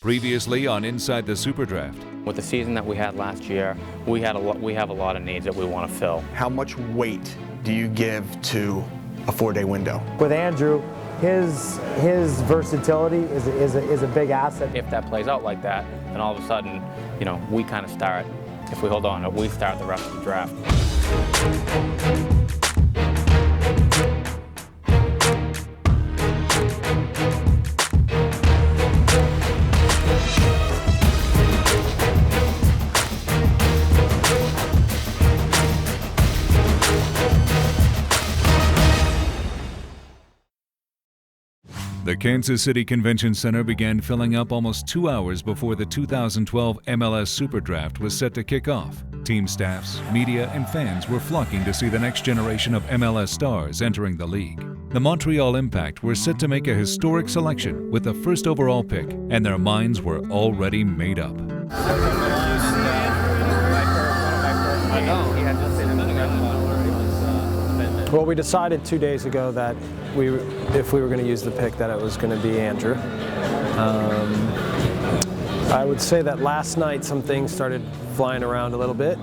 Previously on Inside the SuperDraft. With the season that we had last year, we have a lot of needs that we want to fill. How much weight do you give to a 4-day window? With Andrew, his versatility is a big asset. If that plays out like that, then all of a sudden, we kind of start, if we hold on, we start the rest of the draft. The Kansas City Convention Center began filling up almost 2 hours before the 2012 MLS SuperDraft was set to kick off. Team staffs, media, and fans were flocking to see the next generation of MLS stars entering the league. The Montreal Impact were set to make a historic selection with the first overall pick, and their minds were already made up. Well, we decided 2 days ago that if we were going to use the pick, that it was going to be Andrew. I would say that last night some things started flying around a little bit.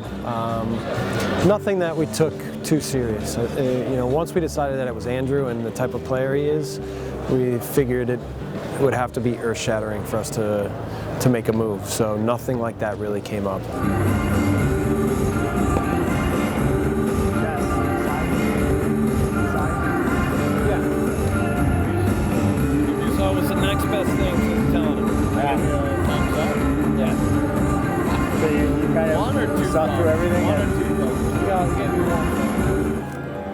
Nothing that we took too serious. Once we decided that it was Andrew and the type of player he is, we figured it would have to be earth-shattering for us to make a move. So nothing like that really came up. Through everything.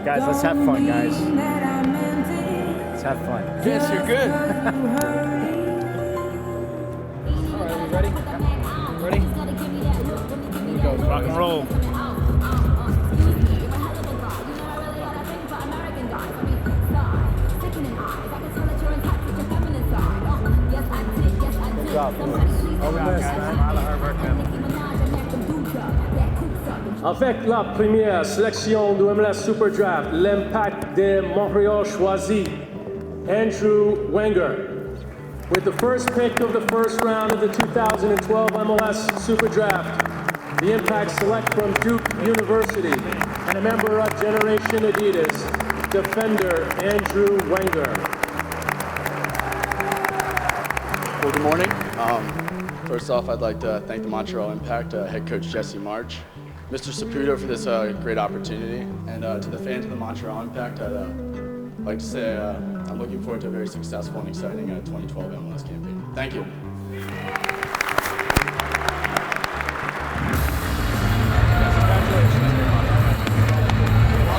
Guys, let's have fun, guys. Let's have fun. Yes, you're good. All right, we ready? Ready? Here we go. Rock and roll. Good job. All the best, man. A lot of hard work, man. Avec la première sélection du MLS SuperDraft, l'Impact de Montréal choisit Andrew Wenger. With the first pick of the first round of the 2012 MLS SuperDraft, the Impact select from Duke University and a member of Generation Adidas, defender Andrew Wenger. Well, good morning. First off, I'd like to thank the Montreal Impact, head coach Jesse March, Mr. Saputo for this great opportunity, and to the fans of the Montreal Impact, I'd like to say I'm looking forward to a very successful and exciting 2012 MLS campaign. Thank you.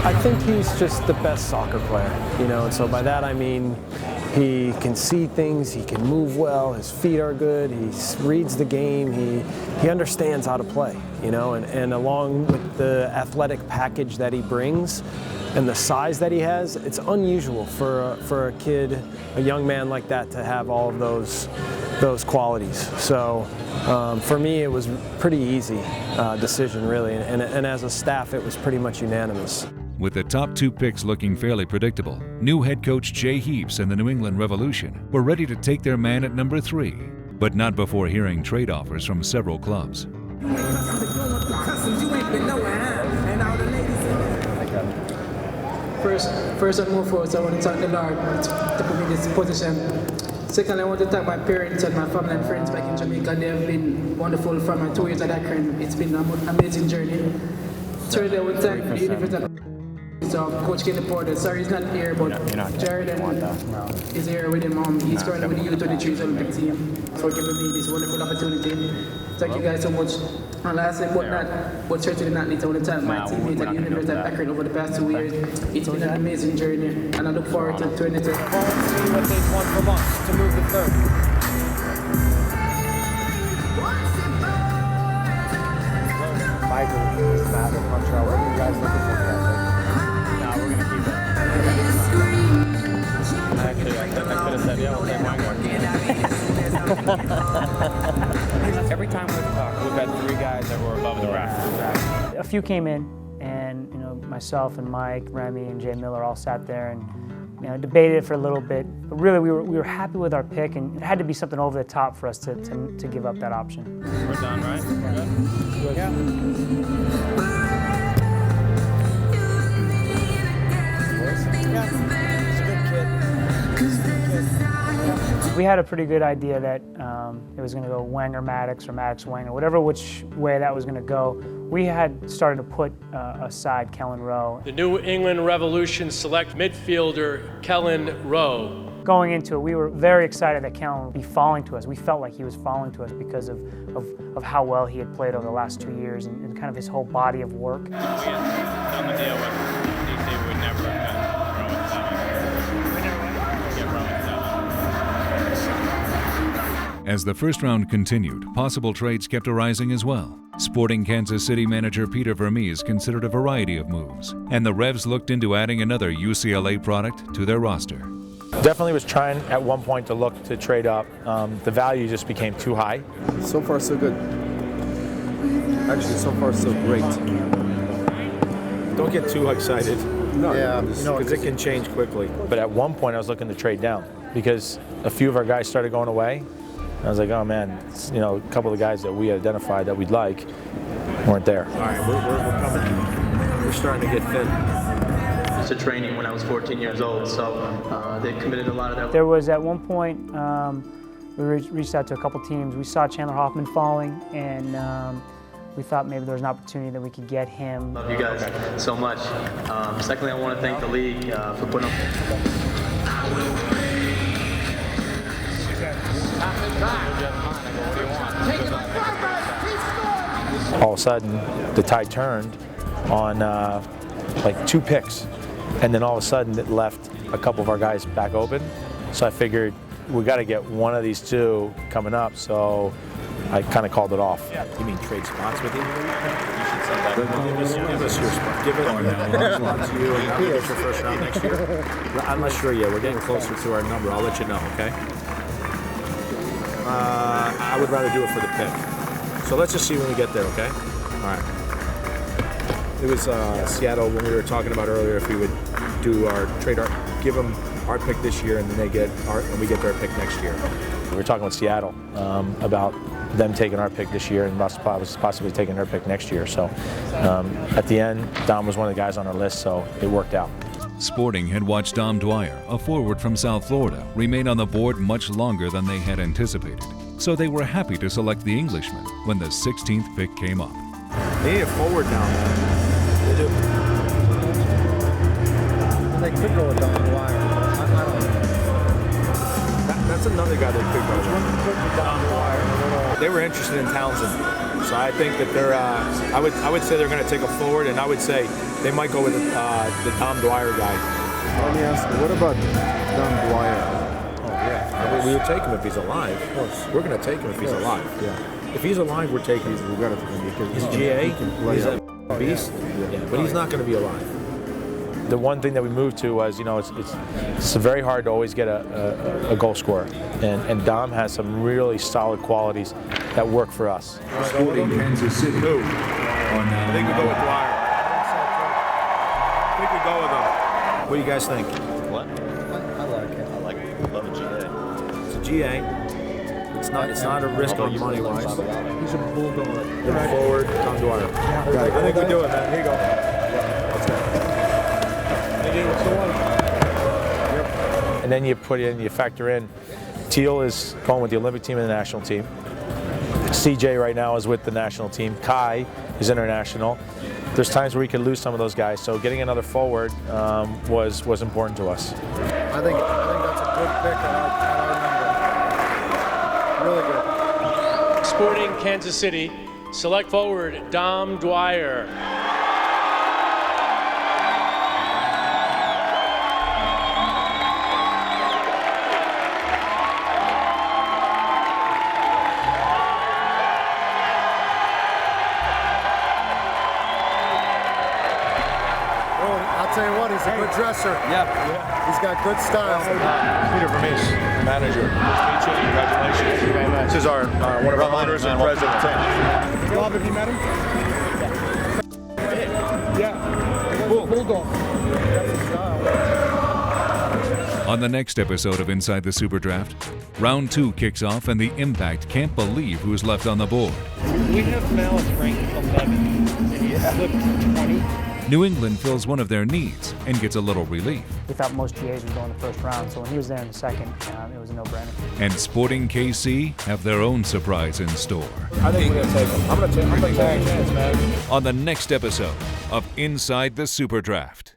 I think he's just the best soccer player, and so by that I mean he can see things, he can move well, his feet are good, he reads the game, he understands how to play, and along with the athletic package that he brings and the size that he has, it's unusual for a kid, a young man like that to have all of those qualities. So for me it was pretty easy decision really, and as a staff it was pretty much unanimous. With the top 2 picks looking fairly predictable, new head coach Jay Heaps and the New England Revolution were ready to take their man at number 3, but not before hearing trade offers from several clubs. First and foremost, I want to thank the Lord to put me in this position. Secondly, I want to thank my parents and my family and friends back in Jamaica. They have been wonderful from my 2 years at Akron. It's been an amazing journey. Thirdly, I want to thank the University of Coach Kenny Porter. Sorry he's not here, but Jared is here with him. He's currently with the U23 Olympic team for giving me this wonderful opportunity. Thank you guys so much. And lastly, but certainly not least, I want to thank my teammates at the University of Akron over the past 2 years. It's been an amazing journey, and I look forward to it. See what they've won from us to move to 3rd. Michael is mad at Montreal. What are you guys looking for, guys? No, we're going to keep it. Actually, I could have said, yeah, we'll take Wenger. Every time we've talked, we've had 3 guys that were above the rest. A few came in, and myself and Mike, Remy, and Jay Miller all sat there and debated it for a little bit, but really we were happy with our pick, and it had to be something over the top for us to give up that option. We're done, right? We're good? Yeah. We had a pretty good idea that it was going to go Wenger Maddox or Maddox Wenger, whatever which way that was going to go. We had started to put aside Kellen Rowe. The New England Revolution select midfielder Kellen Rowe. Going into it, we were very excited that Kellen would be falling to us. We felt like he was falling to us because of how well he had played over the last 2 years and kind of his whole body of work. We had done the deal with DC, we would never have been Rowe at 7. As the first round continued, possible trades kept arising as well. Sporting Kansas City manager Peter Vermees considered a variety of moves, and the Revs looked into adding another UCLA product to their roster. Definitely was trying at one point to look to trade up. The value just became too high. So far, so good. Actually, so far, so great. Don't get too excited. No, yeah, because it can change quickly. But at one point, I was looking to trade down because a few of our guys started going away. I was like, oh man, a couple of the guys that we identified that we'd like weren't there. All right, we're coming. We're starting to get thin. To training when I was 14 years old, so they committed a lot of that. There was at one point, we reached out to a couple teams. We saw Chandler Hoffman falling, and we thought maybe there was an opportunity that we could get him. Love you guys so much. Secondly, I want to thank the league for putting up. All of a sudden, the tide turned on like 2 picks. And then all of a sudden it left a couple of our guys back open. So I figured we got to get one of these 2 coming up. So I kind of called it off. Yeah. You mean trade spots with you? You should send that. Give us your spot. Give it to you and you get your first round next year. I'm not sure yet. We're getting closer to our number. I'll let you know, okay? I would rather do it for the pick. So let's just see when we get there, okay? All right. It was Seattle when we were talking about earlier if we would do our trade, give them our pick this year, and then we get their pick next year. We were talking with Seattle about them taking our pick this year and possibly taking their pick next year. So at the end, Dom was one of the guys on our list, so it worked out. Sporting had watched Dom Dwyer, a forward from South Florida, remain on the board much longer than they had anticipated. So they were happy to select the Englishman when the 16th pick came up. They need a forward now, man. They do. They could go with Dom Dwyer. I don't know. That's another guy they could go with. Dom Dwyer. They were interested in Townsend. So I think that they're, I would say they're going to take a forward, and I would say they might go with the Dom Dwyer guy. Let me ask you, what about Dom Dwyer? Oh, yeah. I mean, we would take him if he's alive. Of course. We're going to take him if he's alive. Yeah. If he's alive, we're taking him. We've got to take him because he's GA. He's a beast. Yeah. But he's not going to be alive. The one thing that we moved to was, it's very hard to always get a goal scorer, and Dom has some really solid qualities that work for us. Sporting Kansas City. Who? I think we go with Dwyer. I think we go with him. What do you guys think? What? I like it. I love a GA. It's a GA. It's not a risk on money wise. He's a bulldog. Forward, Dom Dwyer. I think we do it, man. Here you go. Let's go. And then you factor in, Teal is going with the Olympic team and the national team. CJ right now is with the national team. Kai is international. There's times where we could lose some of those guys, so getting another forward was important to us. I think that's a good pick at our number. Really good. Sporting Kansas City, select forward Dom Dwyer. I'll tell you what, he's a good dresser. Yeah. He's got good style. Peter Vermees, manager. Nice to meet you. Congratulations. Thank you very much. This is one of our owners and president. Bob, have you met him? Yeah. Bulldog. That's his style. On the next episode of Inside the SuperDraft, Round 2 kicks off and the Impact can't believe who's left on the board. We have Malice ranked 11, and he slipped 20. New England fills one of their needs and gets a little relief. We thought most GAs would go in the first round, so when he was there in the second, it was a no-brainer. And Sporting KC have their own surprise in store. I think we're going to take him. I'm going to take a chance, man. On the next episode of Inside the SuperDraft.